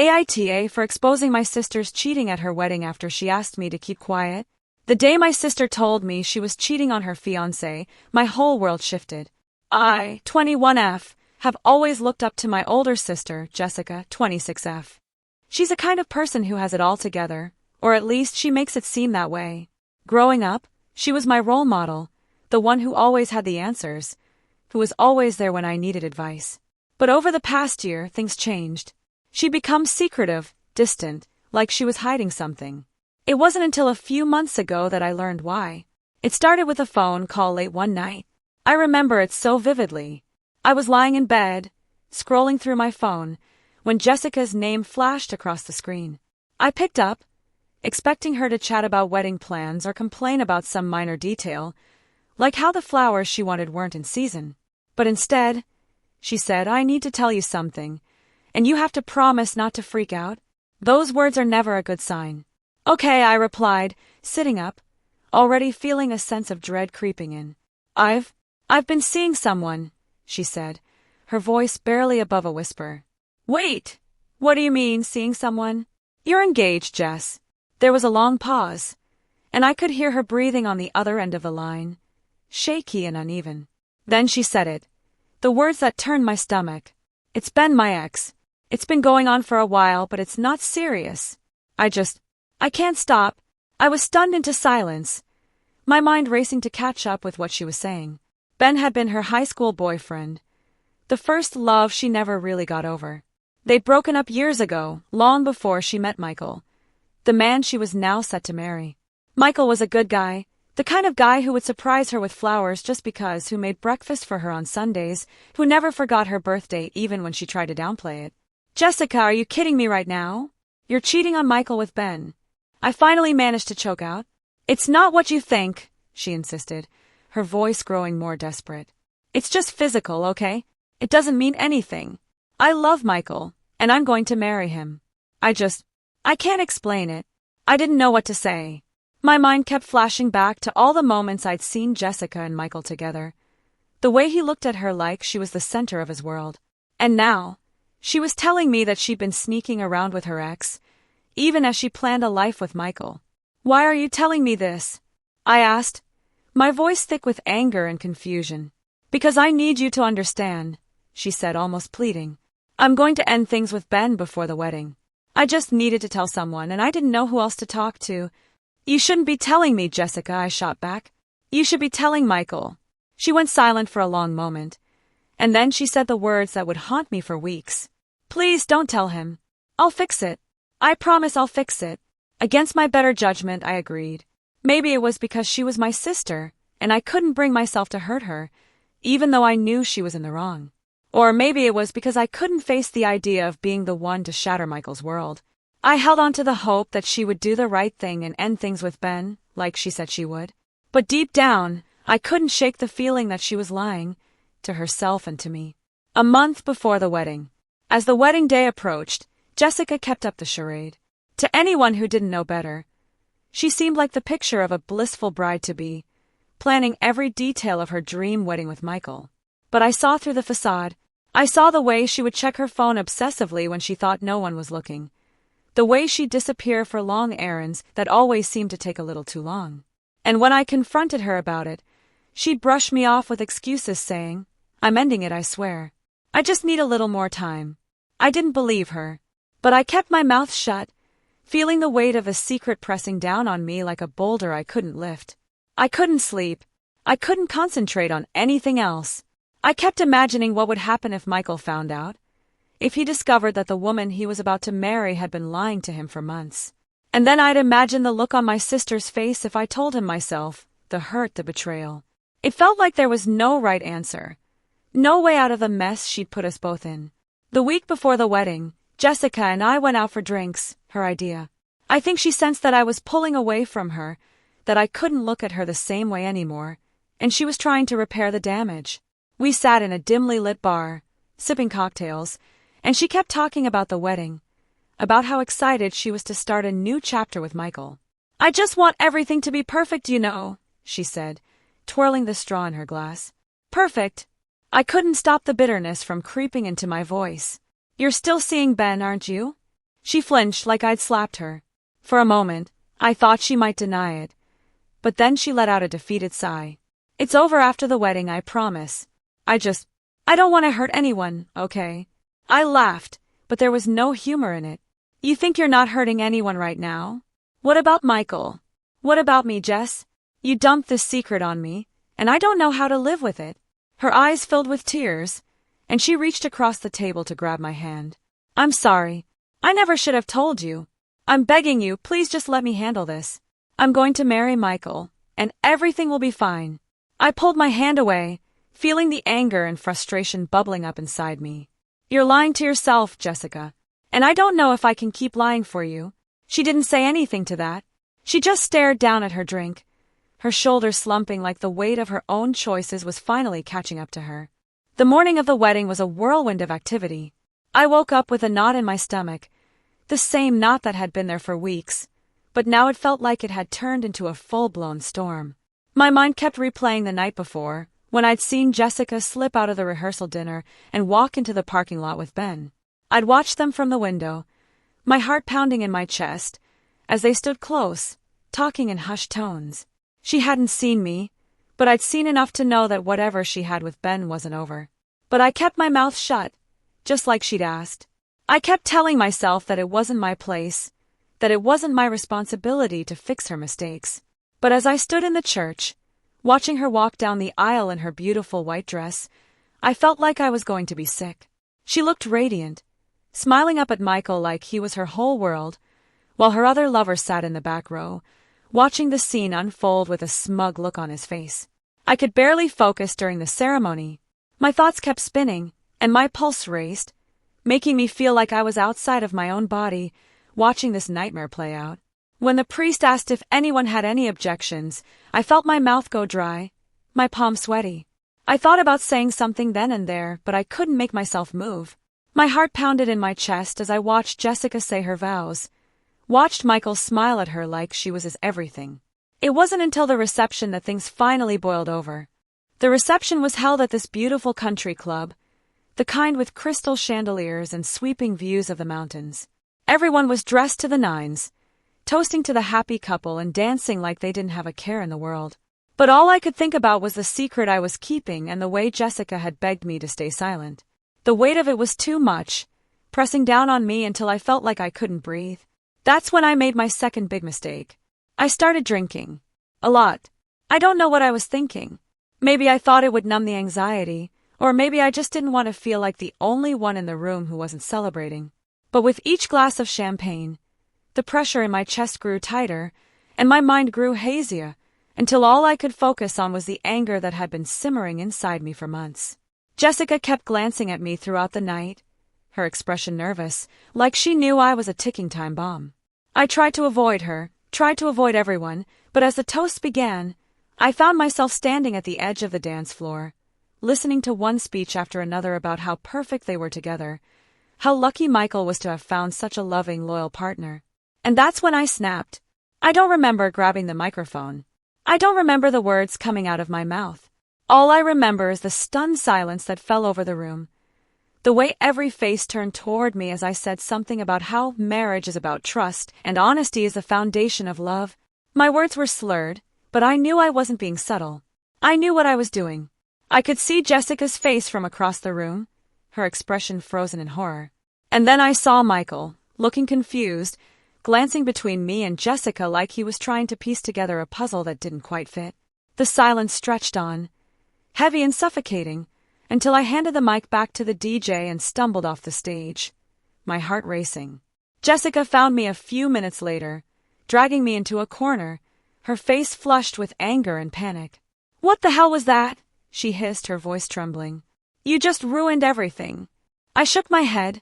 AITA for exposing my sister's cheating at her wedding after she asked me to keep quiet. The day my sister told me she was cheating on her fiancé, my whole world shifted. I, 21F, have always looked up to my older sister, Jessica, 26F. She's a kind of person who has it all together, or at least she makes it seem that way. Growing up, she was my role model, the one who always had the answers, who was always there when I needed advice. But over the past year, things changed. She'd become secretive, distant, like she was hiding something. It wasn't until a few months ago that I learned why. It started with a phone call late one night. I remember it so vividly. I was lying in bed, scrolling through my phone, when Jessica's name flashed across the screen. I picked up, expecting her to chat about wedding plans or complain about some minor detail, like how the flowers she wanted weren't in season. But instead, she said, "I need to tell you something, and you have to promise not to freak out." Those words are never a good sign. "Okay," I replied, sitting up, already feeling a sense of dread creeping in. I've been seeing someone," she said, her voice barely above a whisper. "Wait! What do you mean, seeing someone?" "You're engaged, Jess." There was a long pause, and I could hear her breathing on the other end of the line, shaky and uneven. Then she said it, the words that turned my stomach. "It's Ben, my ex. It's been going on for a while, but it's not serious. I can't stop." I was stunned into silence, my mind racing to catch up with what she was saying. Ben had been her high school boyfriend, the first love she never really got over. They'd broken up years ago, long before she met Michael, the man she was now set to marry. Michael was a good guy, the kind of guy who would surprise her with flowers just because, who made breakfast for her on Sundays, who never forgot her birthday even when she tried to downplay it. "Jessica, are you kidding me right now? You're cheating on Michael with Ben." I finally managed to choke out. "It's not what you think," she insisted, her voice growing more desperate. "It's just physical, okay? It doesn't mean anything. I love Michael, and I'm going to marry him. I can't explain it." I didn't know what to say. My mind kept flashing back to all the moments I'd seen Jessica and Michael together, the way he looked at her like she was the center of his world. And now, she was telling me that she'd been sneaking around with her ex, even as she planned a life with Michael. "Why are you telling me this?" I asked, my voice thick with anger and confusion. "Because I need you to understand," she said, almost pleading. "I'm going to end things with Ben before the wedding. I just needed to tell someone, and I didn't know who else to talk to." "You shouldn't be telling me, Jessica," I shot back. "You should be telling Michael." She went silent for a long moment, and then she said the words that would haunt me for weeks. "Please don't tell him. I'll fix it. I promise I'll fix it." Against my better judgment, I agreed. Maybe it was because she was my sister, and I couldn't bring myself to hurt her, even though I knew she was in the wrong. Or maybe it was because I couldn't face the idea of being the one to shatter Michael's world. I held on to the hope that she would do the right thing and end things with Ben, like she said she would. But deep down, I couldn't shake the feeling that she was lying, to herself and to me. A month before the wedding. As the wedding day approached, Jessica kept up the charade. To anyone who didn't know better, she seemed like the picture of a blissful bride-to-be, planning every detail of her dream wedding with Michael. But I saw through the facade. I saw the way she would check her phone obsessively when she thought no one was looking. The way she'd disappear for long errands that always seemed to take a little too long. And when I confronted her about it, she'd brush me off with excuses saying, "I'm ending it, I swear. I just need a little more time." I didn't believe her, but I kept my mouth shut, feeling the weight of a secret pressing down on me like a boulder I couldn't lift. I couldn't sleep. I couldn't concentrate on anything else. I kept imagining what would happen if Michael found out, if he discovered that the woman he was about to marry had been lying to him for months. And then I'd imagine the look on my sister's face if I told him myself, the hurt, the betrayal. It felt like there was no right answer, no way out of the mess she'd put us both in. The week before the wedding, Jessica and I went out for drinks, her idea. I think she sensed that I was pulling away from her, that I couldn't look at her the same way anymore, and she was trying to repair the damage. We sat in a dimly lit bar, sipping cocktails, and she kept talking about the wedding, about how excited she was to start a new chapter with Michael. "I just want everything to be perfect, you know," she said, twirling the straw in her glass. "Perfect." I couldn't stop the bitterness from creeping into my voice. "You're still seeing Ben, aren't you?" She flinched like I'd slapped her. For a moment, I thought she might deny it. But then she let out a defeated sigh. It's over after the wedding, I promise. I don't want to hurt anyone, okay? I laughed, but there was no humor in it. You think you're not hurting anyone right now? What about Michael? What about me, Jess? You dumped this secret on me, and I don't know how to live with it. Her eyes filled with tears, and she reached across the table to grab my hand. I'm sorry. I never should have told you. I'm begging you, please just let me handle this. I'm going to marry Michael, and everything will be fine. I pulled my hand away, feeling the anger and frustration bubbling up inside me. You're lying to yourself, Jessica. And I don't know if I can keep lying for you. She didn't say anything to that. She just stared down at her drink, her shoulders slumping like the weight of her own choices was finally catching up to her. The morning of the wedding was a whirlwind of activity. I woke up with a knot in my stomach, the same knot that had been there for weeks, but now it felt like it had turned into a full-blown storm. My mind kept replaying the night before, when I'd seen Jessica slip out of the rehearsal dinner and walk into the parking lot with Ben. I'd watched them from the window, my heart pounding in my chest, as they stood close, talking in hushed tones. She hadn't seen me, but I'd seen enough to know that whatever she had with Ben wasn't over. But I kept my mouth shut, just like she'd asked. I kept telling myself that it wasn't my place, that it wasn't my responsibility to fix her mistakes. But as I stood in the church, watching her walk down the aisle in her beautiful white dress, I felt like I was going to be sick. She looked radiant, smiling up at Michael like he was her whole world, while her other lover sat in the back row, watching the scene unfold with a smug look on his face. I could barely focus during the ceremony. My thoughts kept spinning, and my pulse raced, making me feel like I was outside of my own body, watching this nightmare play out. When the priest asked if anyone had any objections, I felt my mouth go dry, my palms sweaty. I thought about saying something then and there, but I couldn't make myself move. My heart pounded in my chest as I watched Jessica say her vows, watched Michael smile at her like she was his everything. It wasn't until the reception that things finally boiled over. The reception was held at this beautiful country club, the kind with crystal chandeliers and sweeping views of the mountains. Everyone was dressed to the nines, toasting to the happy couple and dancing like they didn't have a care in the world. But all I could think about was the secret I was keeping and the way Jessica had begged me to stay silent. The weight of it was too much, pressing down on me until I felt like I couldn't breathe. That's when I made my second big mistake. I started drinking. A lot. I don't know what I was thinking. Maybe I thought it would numb the anxiety, or maybe I just didn't want to feel like the only one in the room who wasn't celebrating. But with each glass of champagne, the pressure in my chest grew tighter, and my mind grew hazier, until all I could focus on was the anger that had been simmering inside me for months. Jessica kept glancing at me throughout the night, her expression nervous, like she knew I was a ticking time bomb. I tried to avoid her, tried to avoid everyone, but as the toast began, I found myself standing at the edge of the dance floor, listening to one speech after another about how perfect they were together, how lucky Michael was to have found such a loving, loyal partner. And that's when I snapped. I don't remember grabbing the microphone. I don't remember the words coming out of my mouth. All I remember is the stunned silence that fell over the room. The way every face turned toward me as I said something about how marriage is about trust and honesty is the foundation of love. My words were slurred, but I knew I wasn't being subtle. I knew what I was doing. I could see Jessica's face from across the room, her expression frozen in horror. And then I saw Michael, looking confused, glancing between me and Jessica like he was trying to piece together a puzzle that didn't quite fit. The silence stretched on, heavy and suffocating, until I handed the mic back to the DJ and stumbled off the stage, my heart racing. Jessica found me a few minutes later, dragging me into a corner, her face flushed with anger and panic. "What the hell was that?" she hissed, her voice trembling. "You just ruined everything." I shook my head,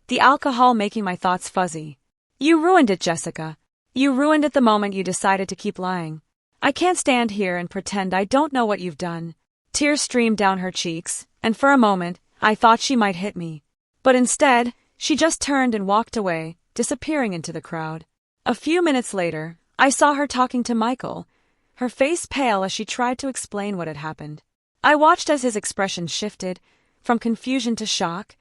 the alcohol making my thoughts fuzzy. "You ruined it, Jessica. You ruined it the moment you decided to keep lying. I can't stand here and pretend I don't know what you've done." Tears streamed down her cheeks, and for a moment, I thought she might hit me. But instead, she just turned and walked away, disappearing into the crowd. A few minutes later, I saw her talking to Michael, her face pale as she tried to explain what had happened. I watched as his expression shifted, from confusion to shock,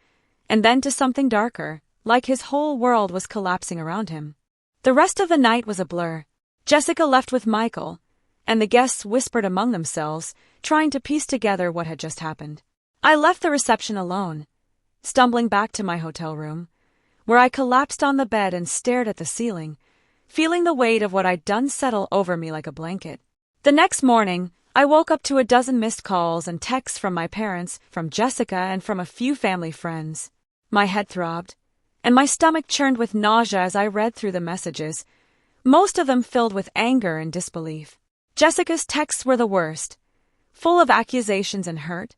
and then to something darker, like his whole world was collapsing around him. The rest of the night was a blur. Jessica left with Michael, and the guests whispered among themselves, trying to piece together what had just happened. I left the reception alone, stumbling back to my hotel room, where I collapsed on the bed and stared at the ceiling, feeling the weight of what I'd done settle over me like a blanket. The next morning, I woke up to a dozen missed calls and texts from my parents, from Jessica, and from a few family friends. My head throbbed, and my stomach churned with nausea as I read through the messages, most of them filled with anger and disbelief. Jessica's texts were the worst, full of accusations and hurt,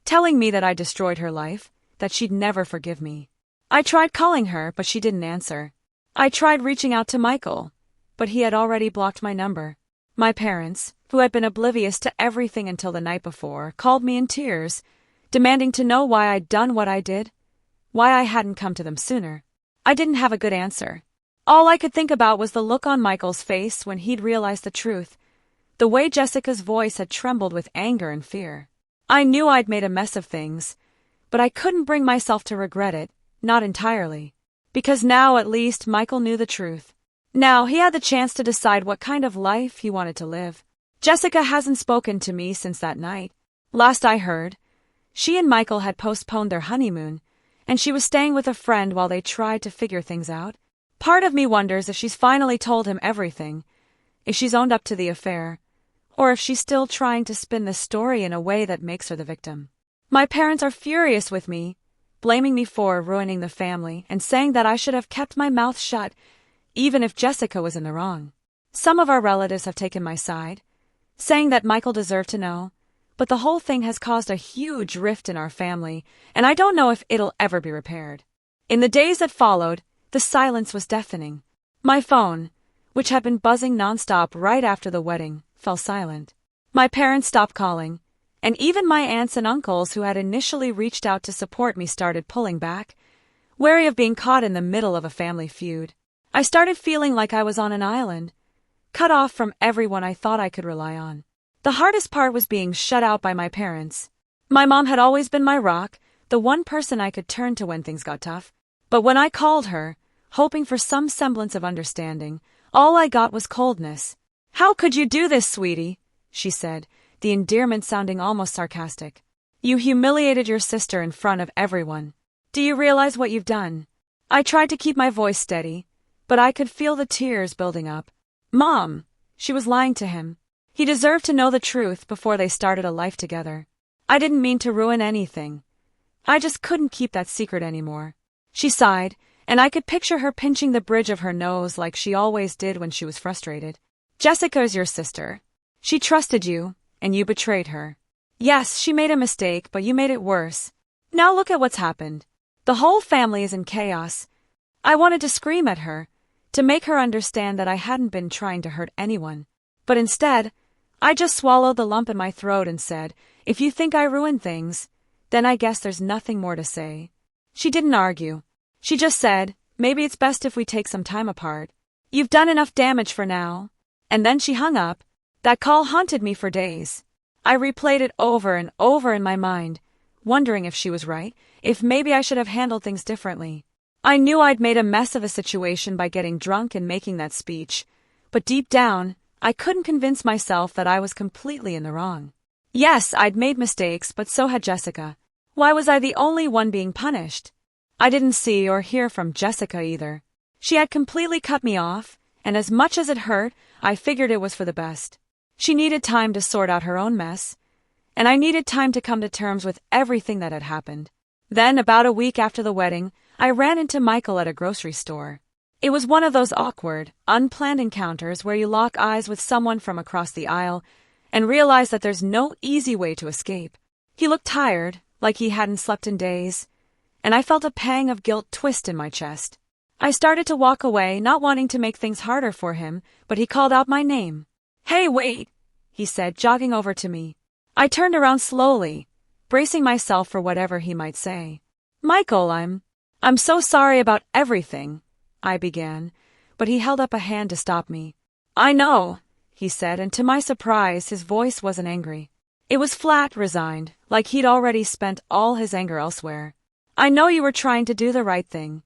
telling me that I destroyed her life, that she'd never forgive me. I tried calling her, but she didn't answer. I tried reaching out to Michael, but he had already blocked my number. My parents, who had been oblivious to everything until the night before, called me in tears, demanding to know why I'd done what I did, why I hadn't come to them sooner. I didn't have a good answer. All I could think about was the look on Michael's face when he'd realized the truth, the way Jessica's voice had trembled with anger and fear. I knew I'd made a mess of things, but I couldn't bring myself to regret it, not entirely. Because now at least Michael knew the truth. Now he had the chance to decide what kind of life he wanted to live. Jessica hasn't spoken to me since that night. Last I heard, she and Michael had postponed their honeymoon, and she was staying with a friend while they tried to figure things out. Part of me wonders if she's finally told him everything, if she's owned up to the affair, or if she's still trying to spin the story in a way that makes her the victim. My parents are furious with me, blaming me for ruining the family and saying that I should have kept my mouth shut, even if Jessica was in the wrong. Some of our relatives have taken my side, saying that Michael deserved to know, but the whole thing has caused a huge rift in our family, and I don't know if it'll ever be repaired. In the days that followed, the silence was deafening. My phone, which had been buzzing nonstop right after the wedding, fell silent. My parents stopped calling, and even my aunts and uncles who had initially reached out to support me started pulling back, wary of being caught in the middle of a family feud. I started feeling like I was on an island, cut off from everyone I thought I could rely on. The hardest part was being shut out by my parents. My mom had always been my rock, the one person I could turn to when things got tough. But when I called her, hoping for some semblance of understanding, all I got was coldness. "How could you do this, sweetie?" she said, the endearment sounding almost sarcastic. "You humiliated your sister in front of everyone. Do you realize what you've done?" I tried to keep my voice steady, but I could feel the tears building up. Mom, she was lying to him. He deserved to know the truth before they started a life together. I didn't mean to ruin anything. I just couldn't keep that secret anymore. She sighed, and I could picture her pinching the bridge of her nose like she always did when she was frustrated. "Jessica's your sister. She trusted you, and you betrayed her. Yes, she made a mistake, but you made it worse. Now look at what's happened. The whole family is in chaos." I wanted to scream at her, to make her understand that I hadn't been trying to hurt anyone. But instead, I just swallowed the lump in my throat and said, "If you think I ruined things, then I guess there's nothing more to say." She didn't argue. She just said, "Maybe it's best if we take some time apart. You've done enough damage for now." And then she hung up. That call haunted me for days. I replayed it over and over in my mind, wondering if she was right, if maybe I should have handled things differently. I knew I'd made a mess of a situation by getting drunk and making that speech, but deep down, I couldn't convince myself that I was completely in the wrong. Yes, I'd made mistakes, but so had Jessica. Why was I the only one being punished? I didn't see or hear from Jessica either. She had completely cut me off, and as much as it hurt, I figured it was for the best. She needed time to sort out her own mess, and I needed time to come to terms with everything that had happened. Then, about a week after the wedding, I ran into Michael at a grocery store. It was one of those awkward, unplanned encounters where you lock eyes with someone from across the aisle and realize that there's no easy way to escape. He looked tired, like he hadn't slept in days, and I felt a pang of guilt twist in my chest. I started to walk away, not wanting to make things harder for him, but he called out my name. "Hey, wait," he said, jogging over to me. I turned around slowly, bracing myself for whatever he might say. "Michael, I'm so sorry about everything," I began, but he held up a hand to stop me. "I know," he said, and to my surprise, his voice wasn't angry. It was flat, resigned, like he'd already spent all his anger elsewhere. "I know you were trying to do the right thing,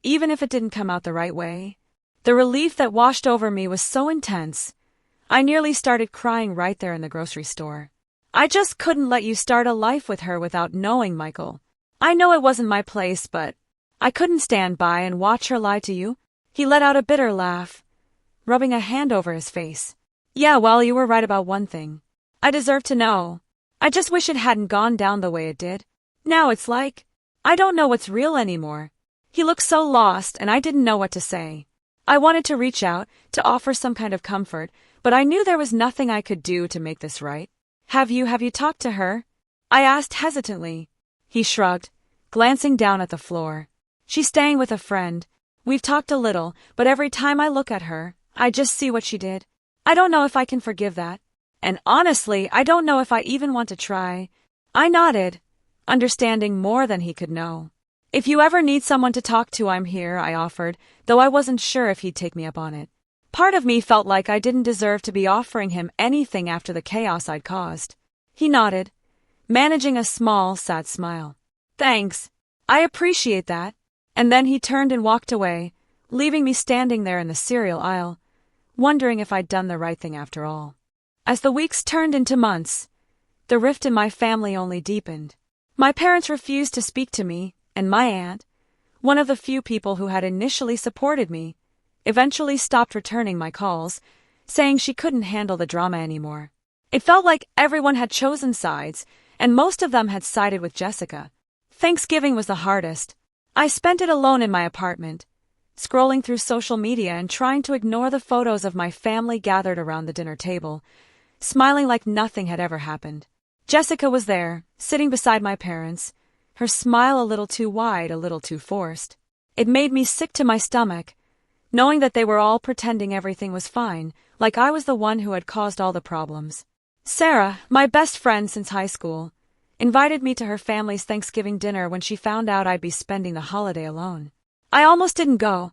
even if it didn't come out the right way. The relief that washed over me was so intense. I nearly started crying right there in the grocery store. I just couldn't let you start a life with her without knowing, Michael. I know it wasn't my place, but I couldn't stand by and watch her lie to you. He let out a bitter laugh, rubbing a hand over his face. Yeah, well, you were right about one thing. I deserve to know. I just wish it hadn't gone down the way it did. Now it's like, I don't know what's real anymore. He looked so lost, and I didn't know what to say. I wanted to reach out, to offer some kind of comfort, but I knew there was nothing I could do to make this right. Have you talked to her? I asked hesitantly. He shrugged, glancing down at the floor. She's staying with a friend. We've talked a little, but every time I look at her, I just see what she did. I don't know if I can forgive that. And honestly, I don't know if I even want to try. I nodded, understanding more than he could know. If you ever need someone to talk to, I'm here, I offered, though I wasn't sure if he'd take me up on it. Part of me felt like I didn't deserve to be offering him anything after the chaos I'd caused. He nodded, managing a small, sad smile. Thanks. I appreciate that. And then he turned and walked away, leaving me standing there in the cereal aisle, wondering if I'd done the right thing after all. As the weeks turned into months, the rift in my family only deepened. My parents refused to speak to me, and my aunt, one of the few people who had initially supported me, eventually stopped returning my calls, saying she couldn't handle the drama anymore. It felt like everyone had chosen sides, and most of them had sided with Jessica. Thanksgiving was the hardest. I spent it alone in my apartment, scrolling through social media and trying to ignore the photos of my family gathered around the dinner table, smiling like nothing had ever happened. Jessica was there, sitting beside my parents, her smile a little too wide, a little too forced. It made me sick to my stomach, knowing that they were all pretending everything was fine, like I was the one who had caused all the problems. Sarah, my best friend since high school, invited me to her family's Thanksgiving dinner when she found out I'd be spending the holiday alone. I almost didn't go.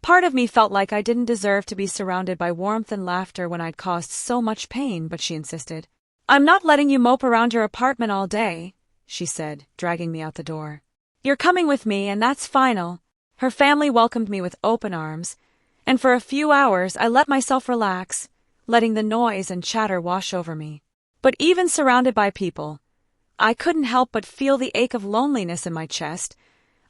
Part of me felt like I didn't deserve to be surrounded by warmth and laughter when I'd caused so much pain, but she insisted. I'm not letting you mope around your apartment all day, she said, dragging me out the door. You're coming with me, and that's final. Her family welcomed me with open arms, and for a few hours I let myself relax, letting the noise and chatter wash over me. But even surrounded by people, I couldn't help but feel the ache of loneliness in my chest,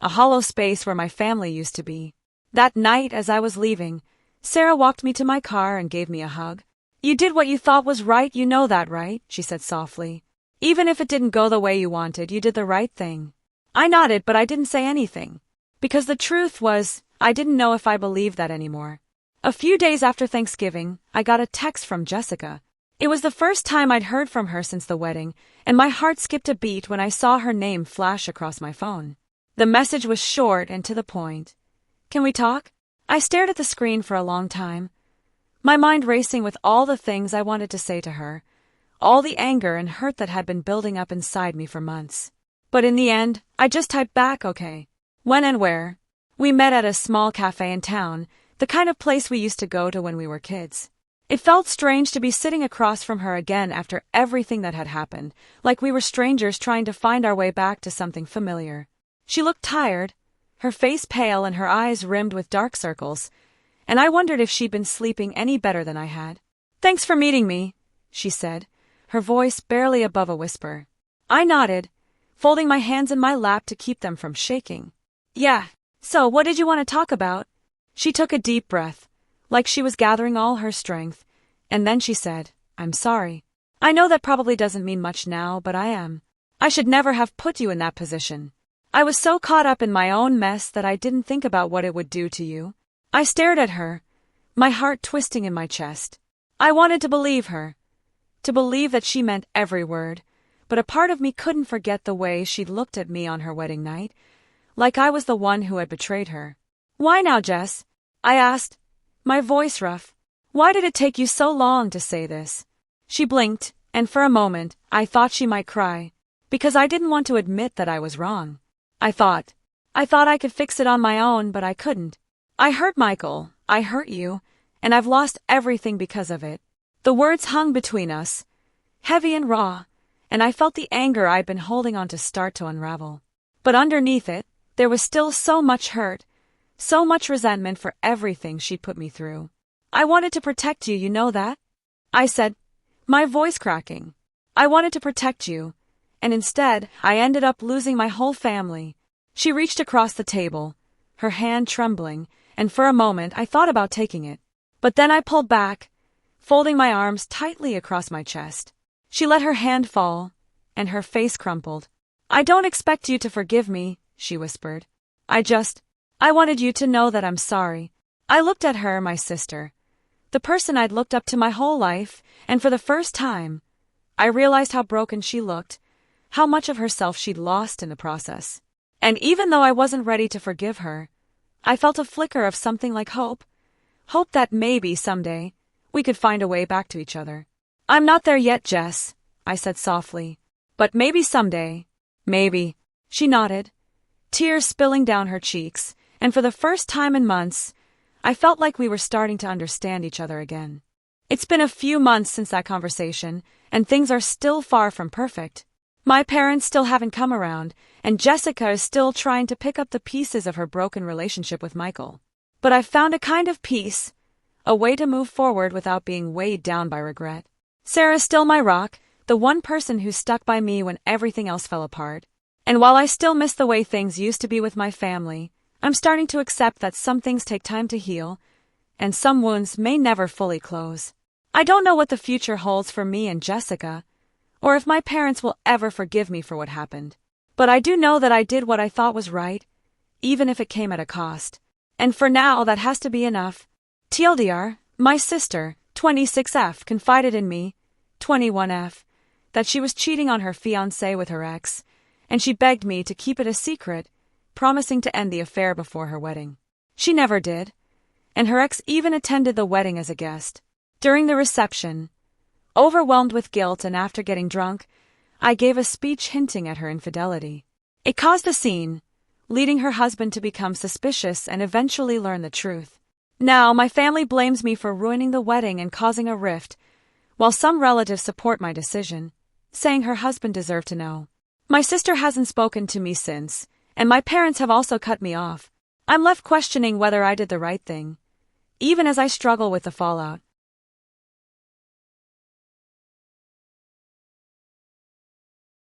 a hollow space where my family used to be. That night, as I was leaving, Sarah walked me to my car and gave me a hug. You did what you thought was right, you know that, right? She said softly. Even if it didn't go the way you wanted, you did the right thing. I nodded, but I didn't say anything. Because the truth was, I didn't know if I believed that anymore. A few days after Thanksgiving, I got a text from Jessica. It was the first time I'd heard from her since the wedding, and my heart skipped a beat when I saw her name flash across my phone. The message was short and to the point. Can we talk? I stared at the screen for a long time, my mind racing with all the things I wanted to say to her, all the anger and hurt that had been building up inside me for months. But in the end, I just typed back, okay. When and where? We met at a small cafe in town, the kind of place we used to go to when we were kids. It felt strange to be sitting across from her again after everything that had happened, like we were strangers trying to find our way back to something familiar. She looked tired, her face pale and her eyes rimmed with dark circles, and I wondered if she'd been sleeping any better than I had. Thanks for meeting me, she said, her voice barely above a whisper. I nodded, folding my hands in my lap to keep them from shaking. Yeah, so what did you want to talk about? She took a deep breath, like she was gathering all her strength, and then she said, I'm sorry. I know that probably doesn't mean much now, but I am. I should never have put you in that position. I was so caught up in my own mess that I didn't think about what it would do to you. I stared at her, my heart twisting in my chest. I wanted to believe her, to believe that she meant every word, but a part of me couldn't forget the way she'd looked at me on her wedding night, like I was the one who had betrayed her. Why now, Jess? I asked, my voice rough. Why did it take you so long to say this? She blinked, and for a moment, I thought she might cry, because I didn't want to admit that I was wrong. I thought I could fix it on my own, but I couldn't. I hurt Michael, I hurt you, and I've lost everything because of it. The words hung between us, heavy and raw, and I felt the anger I'd been holding on to start to unravel. But underneath it, there was still so much hurt, So much resentment for everything she'd put me through. I wanted to protect you, you know that? I said, my voice cracking. I wanted to protect you, and instead, I ended up losing my whole family. She reached across the table, her hand trembling, and for a moment I thought about taking it. But then I pulled back, folding my arms tightly across my chest. She let her hand fall, and her face crumpled. I don't expect you to forgive me, she whispered. I wanted you to know that I'm sorry. I looked at her, my sister, the person I'd looked up to my whole life, and for the first time, I realized how broken she looked, how much of herself she'd lost in the process. And even though I wasn't ready to forgive her, I felt a flicker of something like hope. Hope that maybe someday we could find a way back to each other. I'm not there yet, Jess, I said softly. But maybe someday. Maybe. She nodded, tears spilling down her cheeks, and for the first time in months, I felt like we were starting to understand each other again. It's been a few months since that conversation, and things are still far from perfect. My parents still haven't come around, and Jessica is still trying to pick up the pieces of her broken relationship with Michael. But I've found a kind of peace, a way to move forward without being weighed down by regret. Sarah's still my rock, the one person who stuck by me when everything else fell apart. And while I still miss the way things used to be with my family, I'm starting to accept that some things take time to heal, and some wounds may never fully close. I don't know what the future holds for me and Jessica, or if my parents will ever forgive me for what happened. But I do know that I did what I thought was right, even if it came at a cost. And for now, that has to be enough. TLDR, my sister, 26F, confided in me, 21F, that she was cheating on her fiancé with her ex, and she begged me to keep it a secret, promising to end the affair before her wedding. She never did, and her ex even attended the wedding as a guest. During the reception, overwhelmed with guilt and after getting drunk, I gave a speech hinting at her infidelity. It caused a scene, leading her husband to become suspicious and eventually learn the truth. Now, my family blames me for ruining the wedding and causing a rift, while some relatives support my decision, saying her husband deserved to know. My sister hasn't spoken to me since, and my parents have also cut me off. I'm left questioning whether I did the right thing, even as I struggle with the fallout.